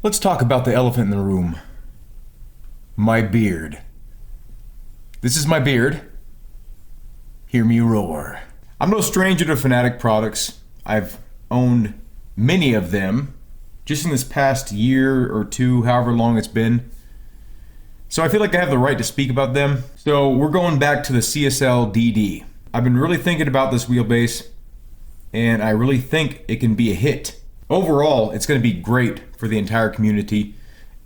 Let's talk about the elephant in the room. My beard. This is my beard. Hear me roar. I'm no stranger to Fanatec products. I've owned many of them just in this past year or two, however long it's been. So I feel like I have the right to speak about them. So we're going back to the CSL DD. I've been really thinking about this wheelbase, and I really think it can be a hit. Overall, it's going to be great for the entire community,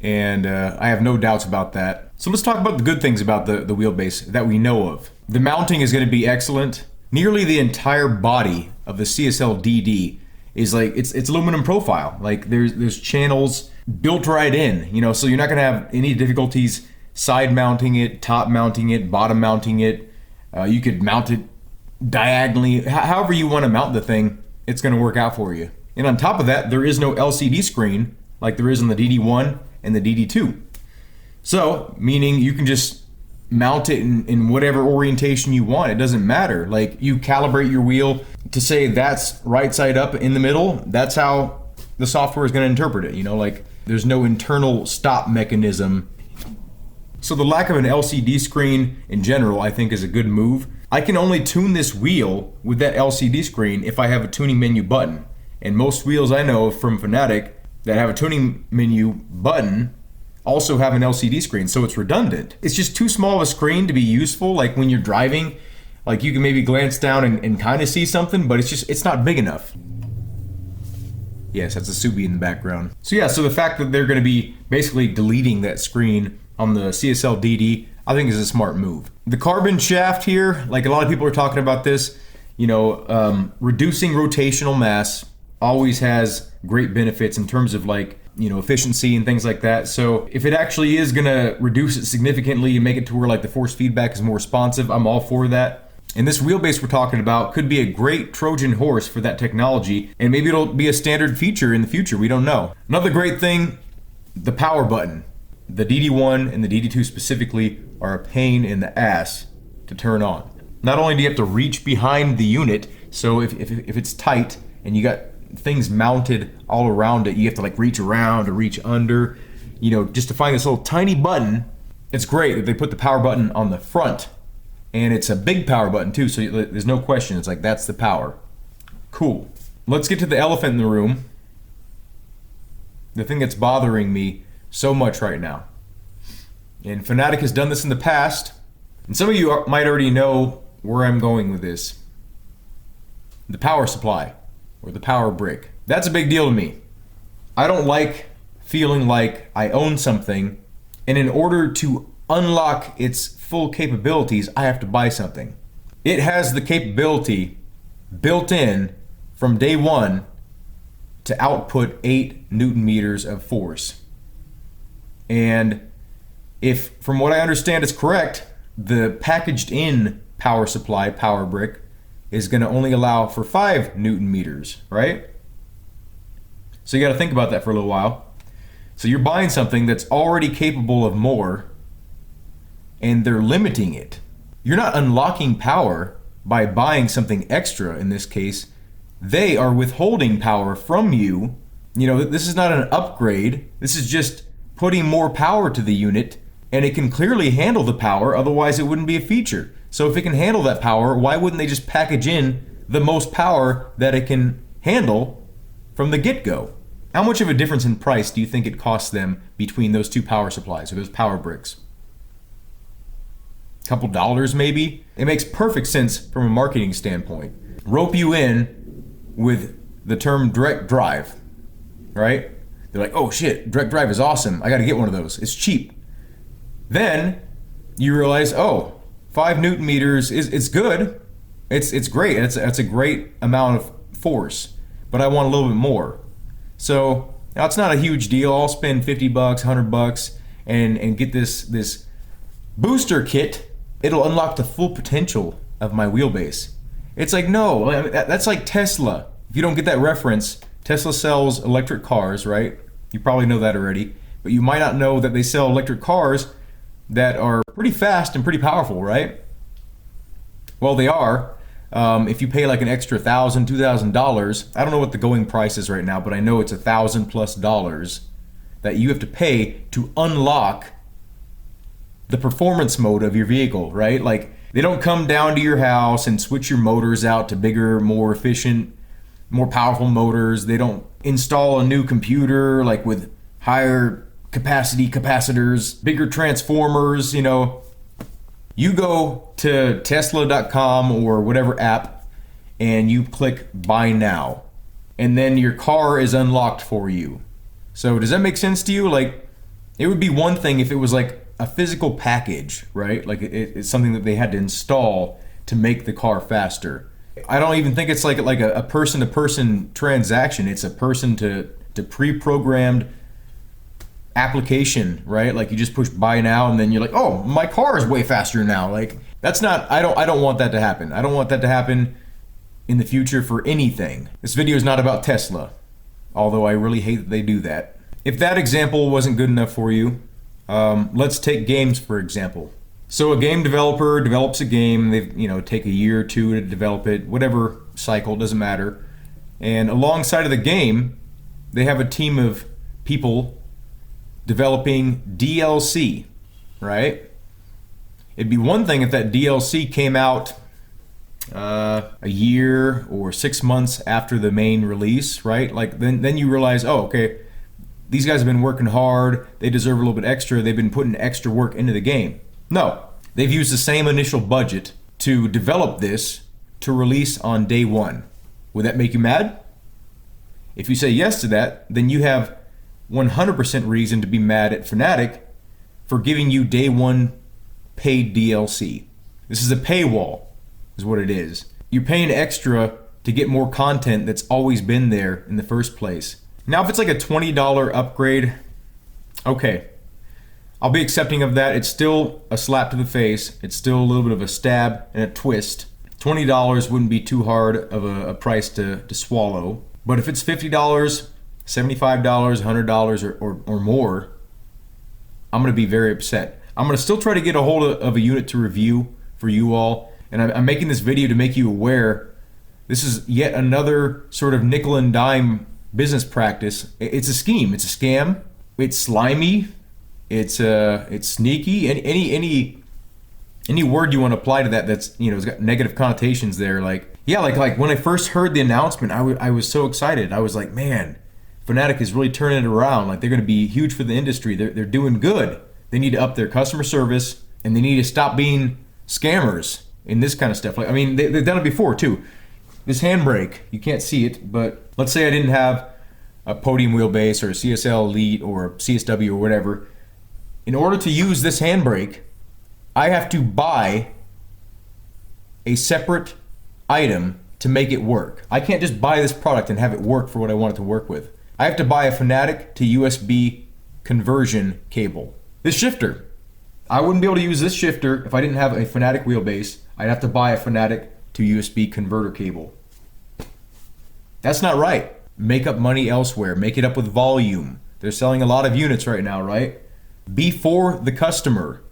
and I have no doubts about that. So let's talk about the good things about the wheelbase that we know of. The mounting is going to be excellent. Nearly the entire body of the CSL DD is like, it's aluminum profile. Like there's channels built right in, you know, so you're not going to have any difficulties side mounting it, top mounting it, bottom mounting it. You could mount it diagonally. However you want to mount the thing, it's going to work out for you. And on top of that, there is no LCD screen like there is on the DD1 and the DD2. So, meaning you can just mount it in whatever orientation you want. It doesn't matter. Like, you calibrate your wheel to say that's right side up in the middle. That's how the software is going to interpret it. You know, like there's no internal stop mechanism. So the lack of an LCD screen in general, I think, is a good move. I can only tune this wheel with that LCD screen if I have a tuning menu button. And most wheels I know from Fanatec that have a tuning menu button also have an LCD screen, so it's redundant. It's just too small of a screen to be useful. Like when you're driving, like you can maybe glance down and kind of see something, but it's not big enough. Yes, that's a Subi in the background. So yeah, so the fact that they're going to be basically deleting that screen on the CSL DD, I think is a smart move. The carbon shaft here, like a lot of people are talking about this, you know, reducing rotational mass always has great benefits in terms of, like, you know, efficiency and things like that. So if it actually is gonna reduce it significantly and make it to where like the force feedback is more responsive, I'm all for that. And this wheelbase we're talking about could be a great Trojan horse for that technology, and maybe it'll be a standard feature in the future, we don't know. Another great thing, the power button. The DD1 and the DD2 specifically are a pain in the ass to turn on. Not only do you have to reach behind the unit, so if it's tight and you got things mounted all around it, you have to like reach around or reach under, you know, just to find this little tiny button. It's great that they put the power button on the front, and it's a big power button too, so there's no question. It's like, that's the power. Cool. Let's get to the elephant in the room. The thing that's bothering me so much right now. And Fanatec has done this in the past, and some of you might already know where I'm going with this. The power supply, or the power brick. That's a big deal to me. I don't like feeling like I own something, and in order to unlock its full capabilities, I have to buy something. It has the capability built in from day one to output 8 Newton meters of force. And if, from what I understand, is correct, the packaged in power supply, power brick, is going to only allow for 5 Newton meters, right? So you got to think about that for a little while. So you're buying something that's already capable of more, and they're limiting it. You're not unlocking power by buying something extra in this case. They are withholding power from you. You know, this is not an upgrade. This is just putting more power to the unit, and it can clearly handle the power, otherwise it wouldn't be a feature. So if it can handle that power, why wouldn't they just package in the most power that it can handle from the get-go? How much of a difference in price do you think it costs them between those two power supplies, or those power bricks? A couple dollars maybe? It makes perfect sense from a marketing standpoint. Rope you in with the term direct drive, right? They're like, oh shit, direct drive is awesome. I gotta get one of those. It's cheap. Then you realize, oh, 5 Newton meters is good. It's great. It's a great amount of force, but I want a little bit more. So now it's not a huge deal. I'll spend $50, $100, and get this booster kit. It'll unlock the full potential of my wheelbase. It's like, no, that's like Tesla. If you don't get that reference, Tesla sells electric cars, right? You probably know that already, but you might not know that they sell electric cars that are pretty fast and pretty powerful, right? Well, they are. If you pay like an extra $1,000, $2,000, I don't know what the going price is right now, but I know it's $1,000+ that you have to pay to unlock the performance mode of your vehicle, right? Like, they don't come down to your house and switch your motors out to bigger, more efficient, more powerful motors. They don't install a new computer like with higher capacity capacitors, bigger transformers, you know. You go to Tesla.com or whatever app and you click buy now, and then your car is unlocked for you. So does that make sense to you? Like, it would be one thing if it was like a physical package, right? Like it's something that they had to install to make the car faster. I don't even think it's like a person-to-person transaction. It's a person to pre-programmed application, right? Like, you just push buy now and then you're like, oh, my car is way faster now. Like, that's not, I don't want that to happen. I don't want that to happen in the future for anything. This video is not about Tesla, although I really hate that they do that. If that example wasn't good enough for you, let's take games for example. So a game developer develops a game. They take a year or two to develop it, whatever cycle, doesn't matter. And alongside of the game, they have a team of people developing DLC, right? It'd be one thing if that DLC came out a year or 6 months after the main release, right? Like, then you realize, oh, okay, these guys have been working hard, they deserve a little bit extra, they've been putting extra work into the game. No, they've used the same initial budget to develop this to release on day one. Would that make you mad? If you say yes to that, then you have 100% reason to be mad at Fanatec for giving you day one paid DLC. This is a paywall, is what it is. You're paying extra to get more content that's always been there in the first place. Now, if it's like a $20 upgrade, okay, I'll be accepting of that. It's still a slap to the face. It's still a little bit of a stab and a twist. $20 wouldn't be too hard of a price to swallow. But if it's $50, $75, $100 or more, I'm going to be very upset. I'm going to still try to get a hold of a unit to review for you all. And I'm making this video to make you aware this is yet another sort of nickel and dime business practice. It's a scheme. It's a scam. It's slimy. It's sneaky. Any word you want to apply to that that's it's got negative connotations there. Like, yeah, like when I first heard the announcement, I was so excited. I was like, man, Fanatec is really turning it around. Like, they're going to be huge for the industry. They're doing good. They need to up their customer service, and they need to stop being scammers in this kind of stuff. Like, I mean, they've done it before too. This handbrake, you can't see it, but let's say I didn't have a podium wheelbase or a CSL Elite or CSW or whatever. In order to use this handbrake, I have to buy a separate item to make it work. I can't just buy this product and have it work for what I want it to work with. I have to buy a Fanatec to USB conversion cable. This shifter, I wouldn't be able to use this shifter if I didn't have a Fanatec wheelbase. I'd have to buy a Fanatec to USB converter cable. That's not right. Make up money elsewhere. Make it up with volume. They're selling a lot of units right now, right? Be for the customer.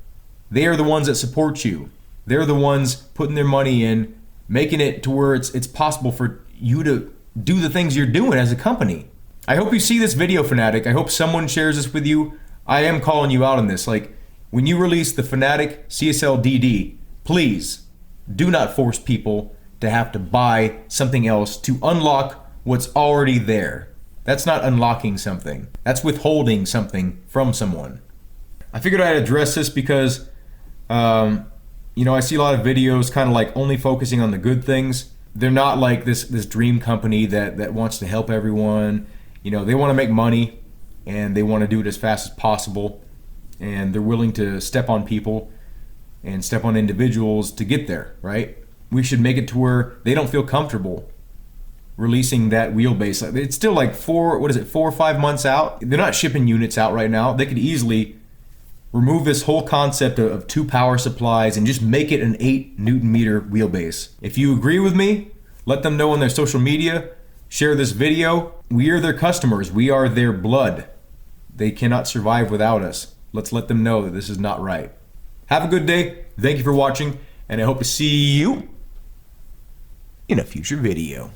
They are the ones that support you. They're the ones putting their money in, making it to where it's possible for you to do the things you're doing as a company. I hope you see this video, Fanatec. I hope someone shares this with you. I am calling you out on this. Like, when you release the Fanatec CSL DD, please do not force people to have to buy something else to unlock what's already there. That's not unlocking something. That's withholding something from someone. I figured I'd address this because, I see a lot of videos kind of like only focusing on the good things. They're not like this dream company that wants to help everyone. They want to make money and they want to do it as fast as possible. And they're willing to step on people and step on individuals to get there, right? We should make it to where they don't feel comfortable releasing that wheelbase. It's still like 4 or 5 months out. They're not shipping units out right now. They could easily remove this whole concept of 2 power supplies and just make it an 8 Newton meter wheelbase. If you agree with me, let them know on their social media. Share this video. We are their customers. We are their blood. They cannot survive without us. Let's let them know that this is not right. Have a good day. Thank you for watching, and I hope to see you in a future video.